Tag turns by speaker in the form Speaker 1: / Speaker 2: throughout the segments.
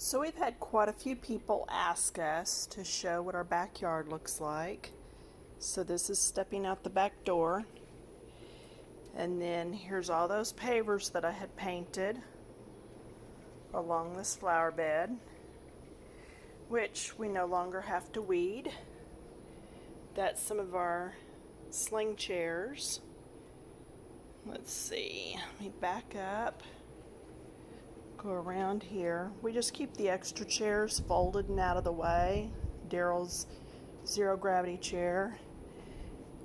Speaker 1: So we've had quite a few people ask us to show what our backyard looks like. So this is stepping out the back door. And then here's all those pavers that I had painted along this flower bed, which we no longer have to weed. That's some of our sling chairs. Let's see, let me back up. Go around here. We just keep the extra chairs folded and out of the way. Daryl's zero gravity chair.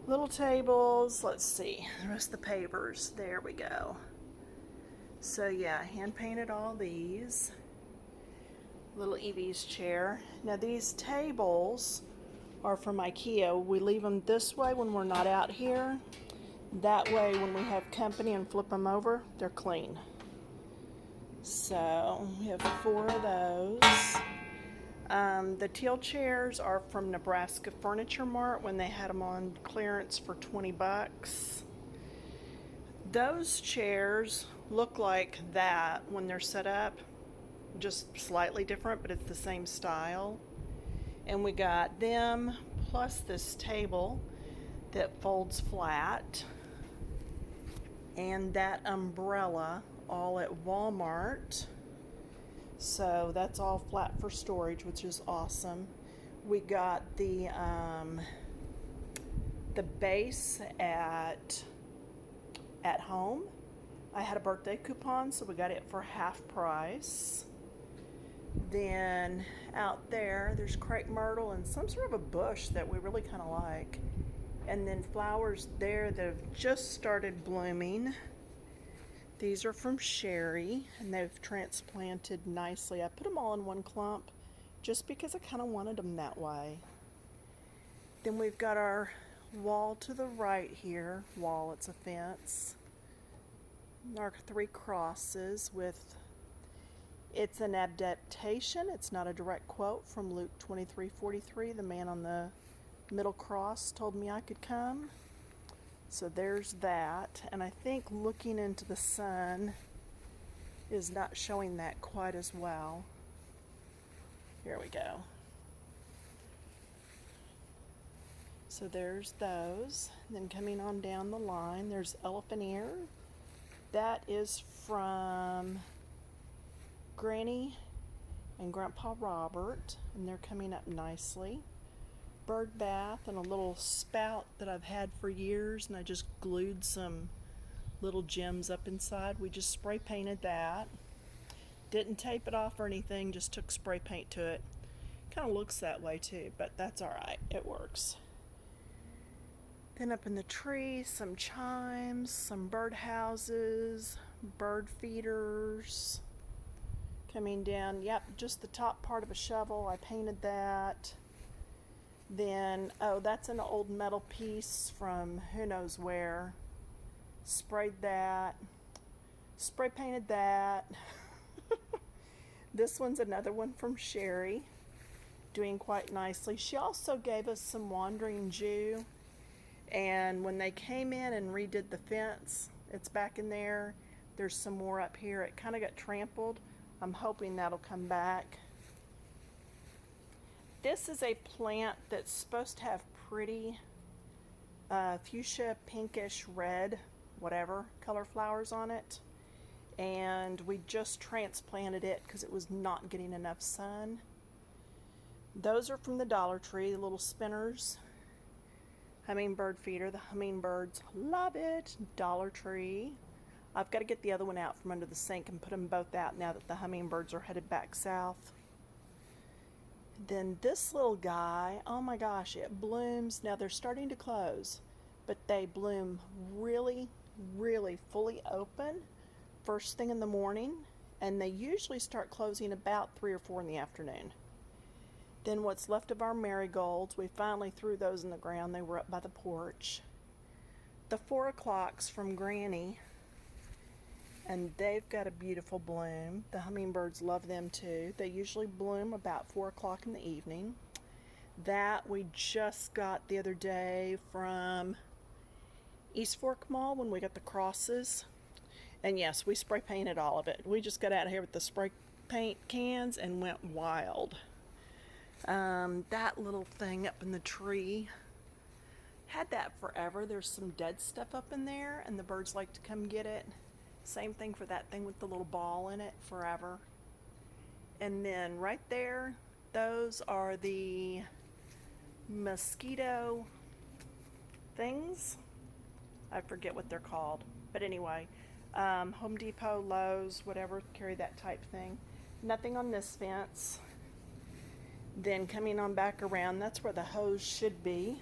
Speaker 1: Little tables. Let's see. The rest of the pavers. There we go. So yeah, hand painted all these. Little Evie's chair. Now these tables are from IKEA. We leave them this way when we're not out here. That way when we have company and flip them over, they're clean. So we have 4 of those. The teal chairs are from Nebraska Furniture Mart when they had them on clearance for 20 bucks. Those chairs look like that when they're set up, just slightly different, but it's the same style. And we got them plus this table that folds flat, and that umbrella all at Walmart. So that's all flat for storage, which is awesome. We got the base at home. I had a birthday coupon, so we got it for half price. Then out there's crepe myrtle and some sort of a bush that we really kind of like. And then flowers there that have just started blooming. These are from Sherry, and they've transplanted nicely. I put them all in one clump just because I kind of wanted them that way. Then we've got our wall to the right here. Wall, it's a fence. Our 3 crosses with, it's an adaptation. It's not a direct quote from Luke 23:43. The man on the middle cross told me I could come. So there's that, and I think looking into the sun is not showing that quite as well. Here we go. So there's those. And then coming on down the line, there's elephant ear. That is from Granny and Grandpa Robert, and they're coming up nicely. Bird bath and a little spout that I've had for years, and I just glued some little gems up inside. We just spray painted that. Didn't tape it off or anything, just took spray paint to it. Kind of looks that way too, but that's alright, it works. Then up in the tree, some chimes, some bird houses, bird feeders. Coming down, yep, just the top part of a shovel, I painted that. Then, oh, that's an old metal piece from who knows where. Sprayed that. Spray painted that. This one's another one from Sherry. Doing quite nicely. She also gave us some Wandering Jew. And when they came in and redid the fence, it's back in there. There's some more up here. It kind of got trampled. I'm hoping that'll come back. This is a plant that's supposed to have pretty fuchsia, pinkish, red, whatever color flowers on it. And we just transplanted it because it was not getting enough sun. Those are from the Dollar Tree, the little spinners. Hummingbird feeder, the hummingbirds love it. Dollar Tree. I've got to get the other one out from under the sink and put them both out now that the hummingbirds are headed back south. Then this little guy, oh my gosh, it blooms. Now they're starting to close, but they bloom really, really fully open first thing in the morning, and they usually start closing about 3 or 4 in the afternoon. Then what's left of our marigolds, we finally threw those in the ground. They were up by the porch. The 4 o'clocks from Granny, and they've got a beautiful bloom. The hummingbirds love them too. They usually bloom about 4 o'clock in the evening. That we just got the other day from East Fork Mall when we got the crosses. And yes, we spray painted all of it. We just got out of here with the spray paint cans and went wild. That little thing up in the tree, had that forever. There's some dead stuff up in there, and the birds like to come get it. Same thing for that thing with the little ball in it, forever. And then right there, those are the mosquito things. I forget what they're called. But anyway, Home Depot, Lowe's, whatever, carry that type thing. Nothing on this fence. Then coming on back around, that's where the hose should be.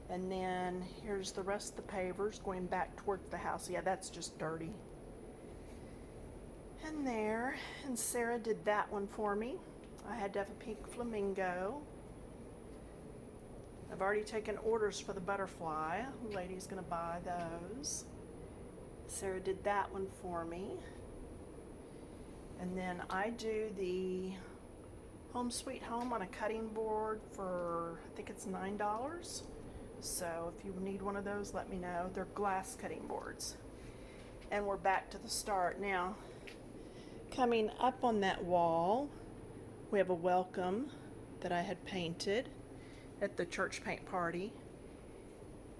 Speaker 1: And then here's the rest of the pavers going back towards the house. Yeah, that's just dirty. And there, and Sarah did that one for me. I had to have a pink flamingo. I've already taken orders for the butterfly. The lady's gonna buy those. Sarah did that one for me. And then I do the Home Sweet Home on a cutting board for, I think it's $9. So if you need one of those, let me know. They're glass cutting boards. And we're back to the start. Now, coming up on that wall, we have a welcome that I had painted at the church paint party.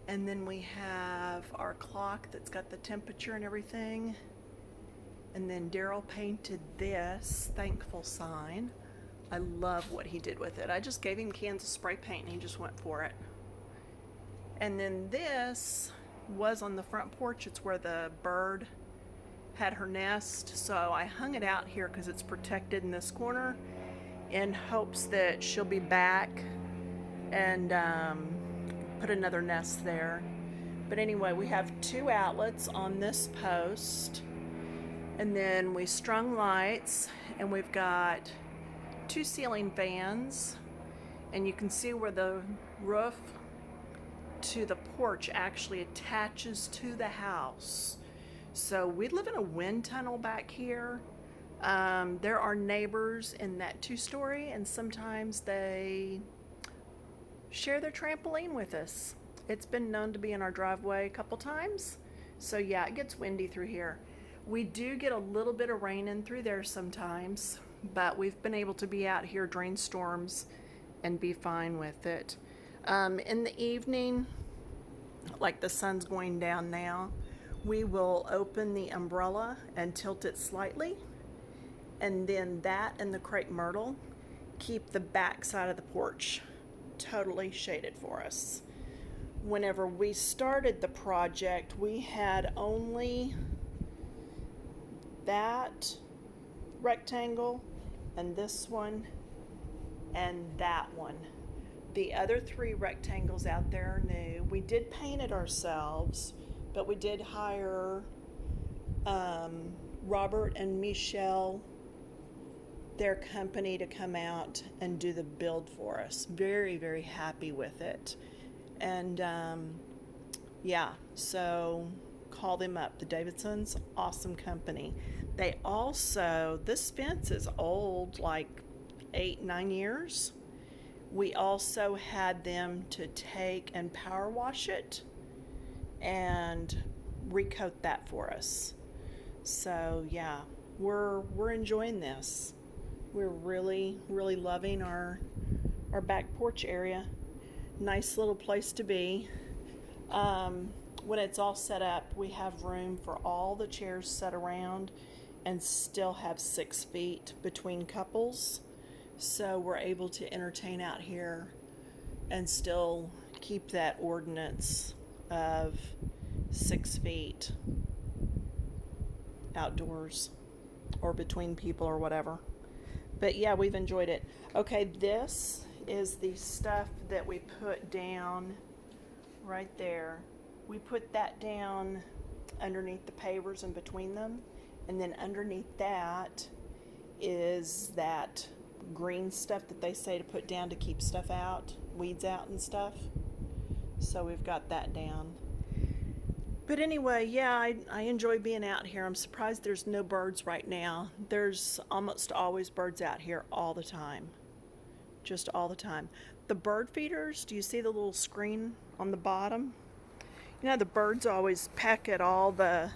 Speaker 1: And then we have our clock that's got the temperature and everything. And then Daryl painted this thankful sign. I love what he did with it. I just gave him cans of spray paint and he just went for it. And then this was on the front porch. It's where the bird had her nest. So I hung it out here because it's protected in this corner in hopes that she'll be back and put another nest there. But anyway, we have 2 outlets on this post. And then we strung lights, and we've got 2 ceiling fans. And you can see where the roof to the porch actually attaches to the house. So we live in a wind tunnel back here. There are neighbors in that 2-story, and sometimes they share their trampoline with us. It's been known to be in our driveway a couple times. So yeah, it gets windy through here. We do get a little bit of rain in through there sometimes, but we've been able to be out here during storms and be fine with it. In the evening, like the sun's going down now, we will open the umbrella and tilt it slightly, and then that and the crepe myrtle keep the back side of the porch totally shaded for us. Whenever we started the project, we had only that rectangle and this one and that one. The other 3 rectangles out there are new. We did paint it ourselves, but we did hire Robert and Michelle, their company, to come out and do the build for us. Very, very happy with it. And yeah, so call them up. The Davidsons, awesome company. They also, this fence is old, like 8-9 years. We also had them to take and power wash it and recoat that for us. So yeah, we're enjoying this. We're really, really loving our back porch area. Nice little place to be. When it's all set up, we have room for all the chairs set around and still have 6 feet between couples. So we're able to entertain out here and still keep that ordinance of 6 feet outdoors or between people or whatever. But yeah, we've enjoyed it. Okay, this is the stuff that we put down right there. We put that down underneath the pavers and between them. And then underneath that is that green stuff that they say to put down to keep stuff out, weeds out and stuff. So we've got that down. But anyway, yeah, I enjoy being out here. I'm surprised there's no birds right now. There's almost always birds out here all the time. Just all the time. The bird feeders, do you see the little screen on the bottom? You know, the birds always peck at all the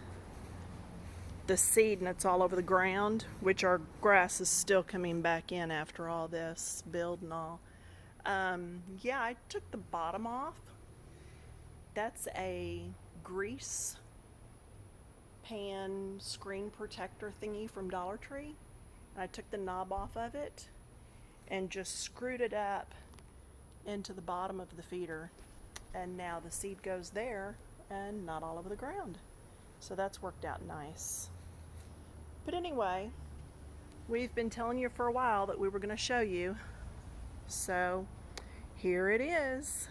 Speaker 1: the seed and it's all over the ground, which our grass is still coming back in after all this build and all. Yeah, I took the bottom off. That's a grease pan screen protector thingy from Dollar Tree. I took the knob off of it and just screwed it up into the bottom of the feeder, and now the seed goes there and not all over the ground. So that's worked out nice. But anyway, we've been telling you for a while that we were going to show you, so here it is.